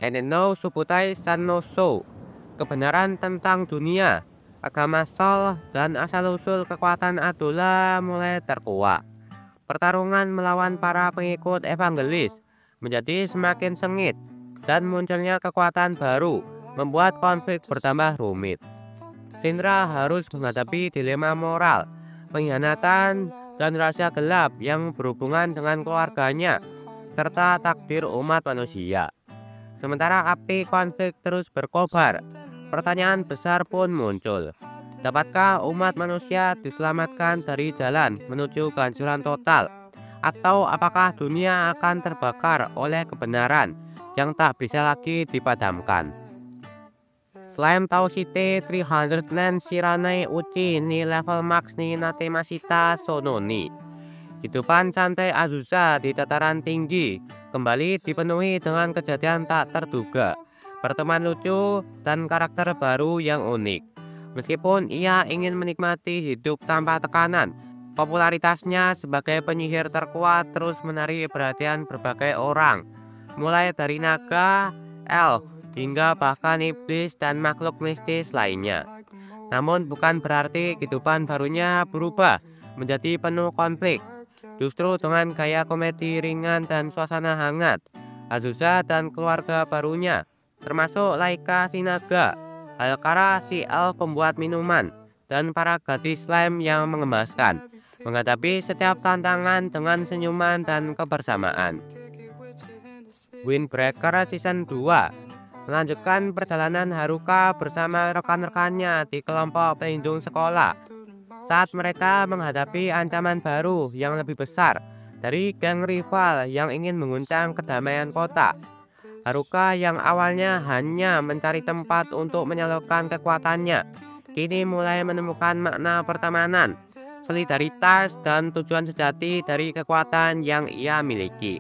Eneno Subutai Sanoso, kebenaran tentang dunia, agama Sol, dan asal-usul kekuatan Adola mulai terkuak. Pertarungan melawan para pengikut evangelis menjadi semakin sengit, dan munculnya kekuatan baru membuat konflik bertambah rumit. Sindra harus menghadapi dilema moral, pengkhianatan, dan rahasia gelap yang berhubungan dengan keluarganya, serta takdir umat manusia. Sementara api konflik terus berkobar, pertanyaan besar pun muncul. Dapatkah umat manusia diselamatkan dari jalan menuju kehancuran total? Atau apakah dunia akan terbakar oleh kebenaran yang tak bisa lagi dipadamkan? Selain tahu site 300 nen siranai uci ni level max ni natemasita sononi. Kehidupan santai Azusa di dataran tinggi kembali dipenuhi dengan kejadian tak terduga, pertemuan lucu, dan karakter baru yang unik. Meskipun ia ingin menikmati hidup tanpa tekanan, popularitasnya sebagai penyihir terkuat terus menarik perhatian berbagai orang, mulai dari naga, elf, hingga bahkan iblis dan makhluk mistis lainnya. Namun bukan berarti kehidupan barunya berubah menjadi penuh konflik. Justru dengan gaya komedi ringan dan suasana hangat, Azusa dan keluarga barunya, termasuk Laika si naga, Halkara si elf pembuat minuman, dan para gadis slime yang mengemaskan, menghadapi setiap tantangan dengan senyuman dan kebersamaan. Windbreaker Season 2 melanjutkan perjalanan Haruka bersama rekan-rekannya di kelompok pelindung sekolah saat mereka menghadapi ancaman baru yang lebih besar dari geng rival yang ingin mengguncang kedamaian kota. Haruka yang awalnya hanya mencari tempat untuk menyalurkan kekuatannya, kini mulai menemukan makna pertemanan, solidaritas, dan tujuan sejati dari kekuatan yang ia miliki.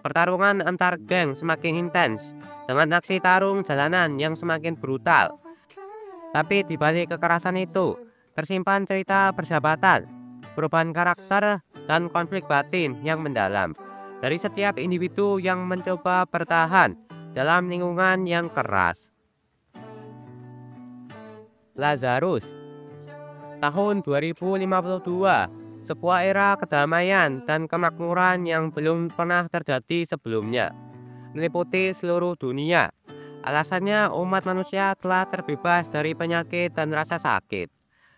Pertarungan antar geng semakin intens, dengan aksi tarung jalanan yang semakin brutal. Tapi di balik kekerasan itu, tersimpan cerita persahabatan, perubahan karakter, dan konflik batin yang mendalam dari setiap individu yang mencoba bertahan dalam lingkungan yang keras. Lazarus, tahun 2052, sebuah era kedamaian dan kemakmuran yang belum pernah terjadi sebelumnya, meliputi seluruh dunia. Alasannya umat manusia telah terbebas dari penyakit dan rasa sakit.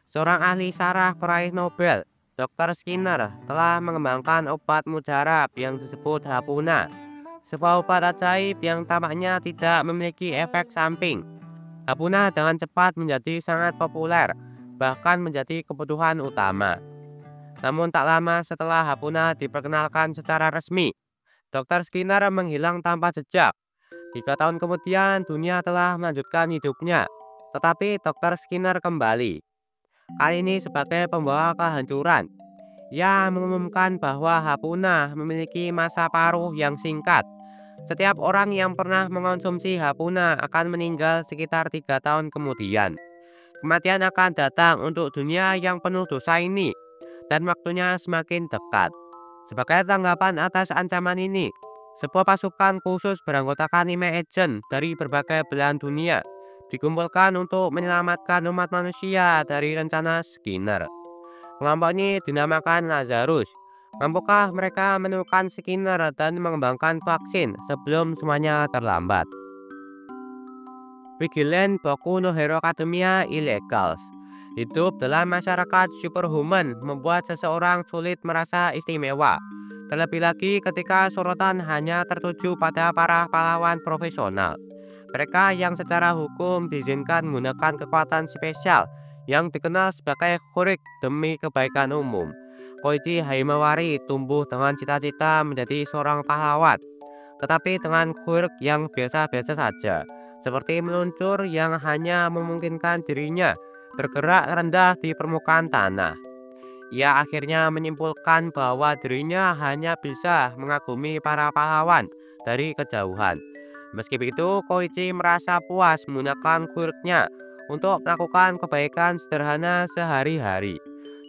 Seorang ahli saraf peraih Nobel, Dr. Skinner, telah mengembangkan obat mujarab yang disebut Hapuna, sebuah obat ajaib yang tampaknya tidak memiliki efek samping. Hapuna dengan cepat menjadi sangat populer, bahkan menjadi kebutuhan utama. Namun tak lama setelah Hapuna diperkenalkan secara resmi, Dr. Skinner menghilang tanpa jejak. 3 tahun kemudian dunia telah melanjutkan hidupnya, tetapi Dr. Skinner kembali. Kali ini sebagai pembawa kehancuran. Ia mengumumkan bahwa Hapuna memiliki masa paruh yang singkat. Setiap orang yang pernah mengonsumsi Hapuna akan meninggal sekitar 3 tahun kemudian. Kematian akan datang untuk dunia yang penuh dosa ini, dan waktunya semakin dekat. Sebagai tanggapan atas ancaman ini, sebuah pasukan khusus beranggotakan 5 agent dari berbagai belahan dunia dikumpulkan untuk menyelamatkan umat manusia dari rencana Skinner. Kelompok ini dinamakan Lazarus. Mampukah mereka menemukan Skinner dan mengembangkan vaksin sebelum semuanya terlambat? Vigilant Boku no Hero Academia Illegals. Hidup dalam masyarakat superhuman membuat seseorang sulit merasa istimewa. Terlebih lagi ketika sorotan hanya tertuju pada para pahlawan profesional. Mereka yang secara hukum diizinkan menggunakan kekuatan spesial yang dikenal sebagai Kurik demi kebaikan umum. Koichi Haimawari tumbuh dengan cita-cita menjadi seorang pahlawan, tetapi dengan Kurik yang biasa-biasa saja, seperti meluncur yang hanya memungkinkan dirinya bergerak rendah di permukaan tanah. Ia akhirnya menyimpulkan bahwa dirinya hanya bisa mengagumi para pahlawan dari kejauhan. Meski begitu, Koichi merasa puas menggunakan kuriknya untuk melakukan kebaikan sederhana sehari-hari,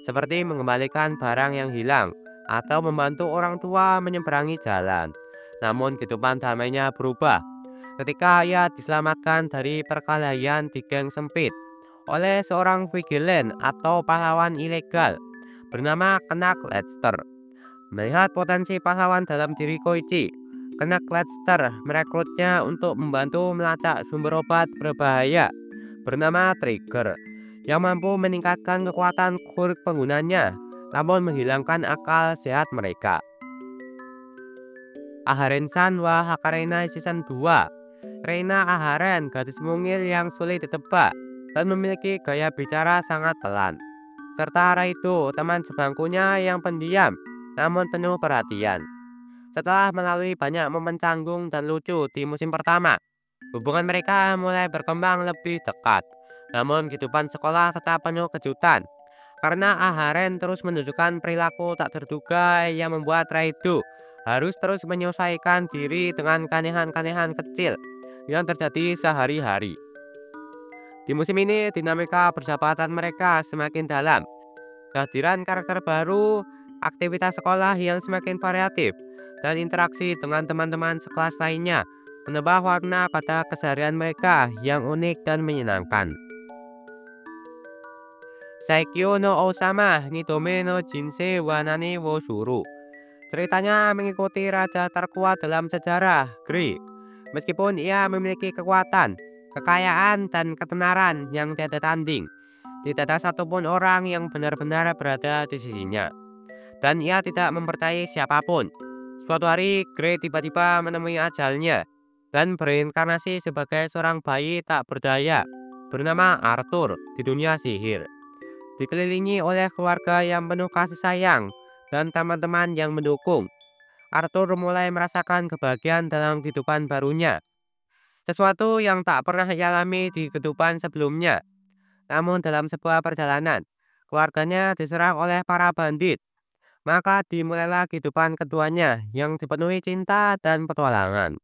seperti mengembalikan barang yang hilang atau membantu orang tua menyeberangi jalan. Namun kehidupan damainya berubah. ketika ia diselamatkan dari perkelahian di geng sempit oleh seorang vigilant atau pahlawan ilegal bernama Knak Lester. Melihat potensi pahlawan dalam diri Koichi, Knak Lester merekrutnya untuk membantu melacak sumber obat berbahaya bernama Trigger yang mampu meningkatkan kekuatan quirk penggunanya namun menghilangkan akal sehat mereka. Aharen-san wa Hakarena Season 2. Reina Aharen, gadis mungil yang sulit ditebak dan memiliki gaya bicara sangat pelan. Serta Raido, teman sebangkunya yang pendiam namun penuh perhatian. Setelah melalui banyak momen canggung dan lucu di musim pertama, hubungan mereka mulai berkembang lebih dekat. Namun kehidupan sekolah tetap penuh kejutan karena Aharen terus menunjukkan perilaku tak terduga yang membuat Raido harus terus menyesuaikan diri dengan keanehan-keanehan kecil yang terjadi sehari-hari. Di musim ini, dinamika persahabatan mereka semakin dalam. Kehadiran karakter baru, aktivitas sekolah yang semakin variatif, dan interaksi dengan teman-teman sekelas lainnya menambah warna pada keseharian mereka yang unik dan menyenangkan. Saikyo no Osama Nidome no Jinsei wa Nani wo Shuru. Ceritanya mengikuti raja terkuat dalam sejarah, Gri. Meskipun ia memiliki kekuatan, kekayaan, dan ketenaran yang tiada tanding, tidak ada satupun orang yang benar-benar berada di sisinya. Dan ia tidak mempercayai siapapun. Suatu hari, Gray tiba-tiba menemui ajalnya dan berinkarnasi sebagai seorang bayi tak berdaya bernama Arthur di dunia sihir. Dikelilingi oleh keluarga yang penuh kasih sayang dan teman-teman yang mendukung, Arthur mulai merasakan kebahagiaan dalam kehidupan barunya. Sesuatu yang tak pernah ia alami di kehidupan sebelumnya. Namun dalam sebuah perjalanan, keluarganya diserang oleh para bandit. Maka dimulailah kehidupan keduanya yang dipenuhi cinta dan petualangan.